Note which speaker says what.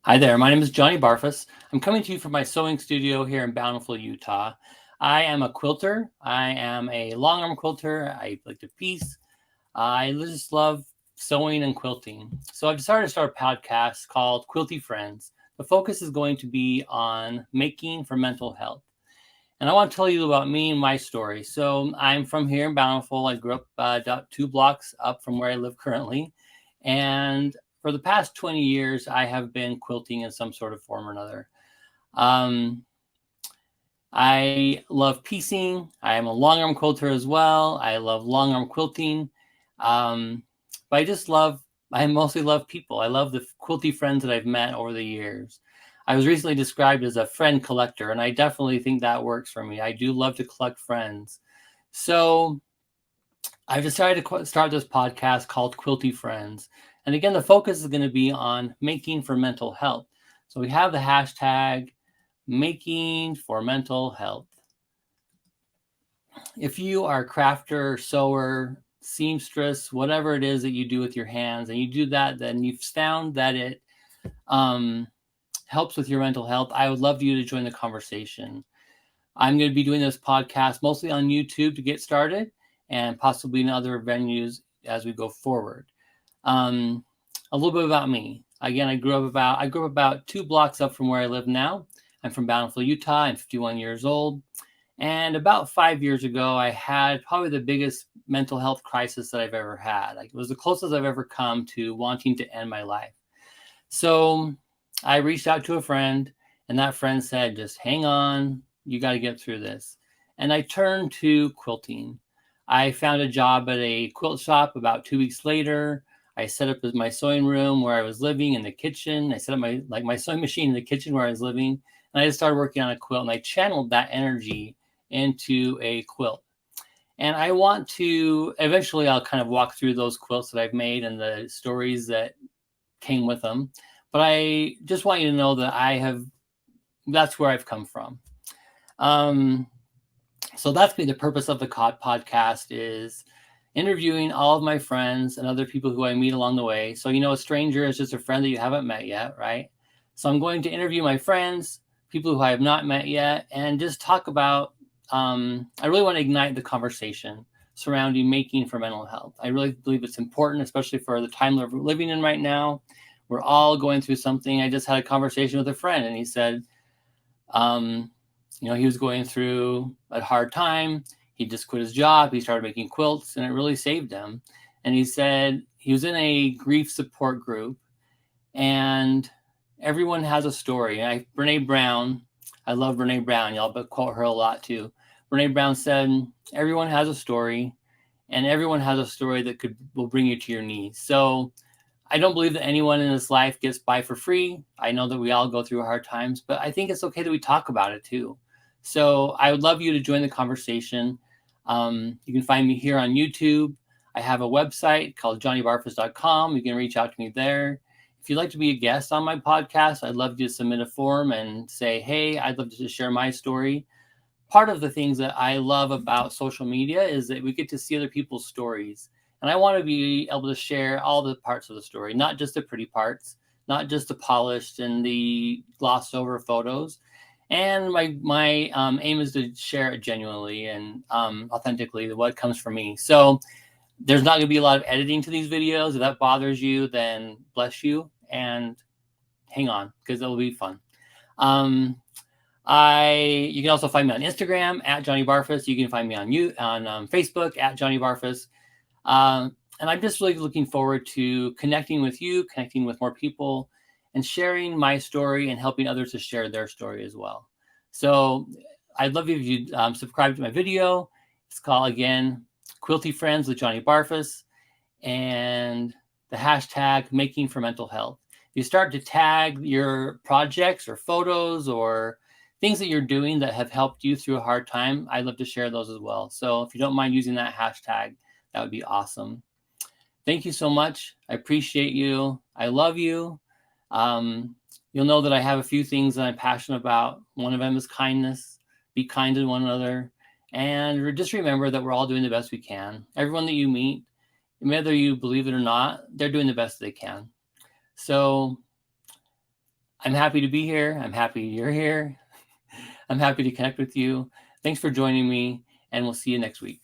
Speaker 1: Hi there, my name is Johnny Barfus. I'm coming to you from my sewing studio here in Bountiful, Utah. I am a quilter. I am a long arm quilter. I like to piece. I just love sewing and quilting. So I've decided to start a podcast called Quilty Friends. The focus is going to be on making for mental health. And I want to tell you about me and my story. So I'm from here in Bountiful. I grew up about 2 blocks up from where I live currently. And for the past 20 years, I have been quilting in some sort of form or another. Um, I love piecing. I am a long arm quilter as well. I love long arm quilting. Um, but I mostly love people. I love the quilty friends that I've met over the years. I was recently described as a friend collector, and I definitely think that works for me. I do love to collect friends. So I've decided to start this podcast called Quilty Friends. And again, the focus is going to be on making for mental health. So we have the hashtag making for mental health. If you are a crafter, sewer, seamstress, whatever it is that you do with your hands, and you do that, then you've found that it helps with your mental health, I would love you to join the conversation. I'm going to be doing this podcast mostly on YouTube to get started and possibly in other venues as we go forward. A little bit about me. Again, I grew up about 2 blocks up from where I live now. I'm from Bountiful, Utah. I'm 51 years old. And about 5 years ago, I had probably the biggest mental health crisis that I've ever had. Like, it was the closest I've ever come to wanting to end my life. So I reached out to a friend, and that friend said, just hang on, you got to get through this. And I turned to quilting. I found a job at a quilt shop about 2 weeks later. I set up my sewing room where I was living in the kitchen. I set up my sewing machine in the kitchen where I was living. And I just started working on a quilt, and I channeled that energy into a quilt. And I want to, eventually I'll kind of walk through those quilts that I've made and the stories that came with them. But I just want you to know that that's where I've come from. So that's been the purpose of the podcast, is interviewing all of my friends and other people who I meet along the way. So, a stranger is just a friend that you haven't met yet, right? So I'm going to interview my friends, people who I have not met yet, and just talk about, I really want to ignite the conversation surrounding making for mental health. I really believe it's important, especially for the time that we're living in right now. We're all going through something. I just had a conversation with a friend, and he said, he was going through a hard time. He just quit his job. He started making quilts, and it really saved him. And he said he was in a grief support group, and everyone has a story. Brene Brown, I love Brene Brown. Y'all but quote her a lot too. Brene Brown said, everyone has a story, and everyone has a story that will bring you to your knees. So I don't believe that anyone in this life gets by for free. I know that we all go through hard times, but I think it's okay that we talk about it too. So I would love you to join the conversation. You can find me here on YouTube. I have a website called johnnybarfus.com. You can reach out to me there. If you'd like to be a guest on my podcast, I'd love you to submit a form and say, hey, I'd love to share my story. Part of the things that I love about social media is that we get to see other people's stories. And I want to be able to share all the parts of the story, not just the pretty parts, not just the polished and the glossed over photos. And my aim is to share it genuinely and authentically, what comes from me. So there's not going to be a lot of editing to these videos. If that bothers you, then bless you and hang on, because it'll be fun. You can also find me on Instagram at Johnny Barfus. You can find me on Facebook at Johnny Barfus. And I'm just really looking forward to connecting with you, connecting with more people, and sharing my story and helping others to share their story as well. So I'd love if you subscribe to my video. It's called, again, Quilty Friends with Johnny Barfus, and the hashtag making for mental health. If you start to tag your projects or photos or things that you're doing that have helped you through a hard time, I'd love to share those as well. So if you don't mind using that hashtag, that would be awesome. Thank you so much. I appreciate you. I love you. You'll know that I have a few things that I'm passionate about. One of them is kindness. Be kind to one another. And just remember that we're all doing the best we can. Everyone that you meet, whether you believe it or not, they're doing the best they can. So I'm happy to be here. I'm happy you're here. I'm happy to connect with you. Thanks for joining me, and we'll see you next week.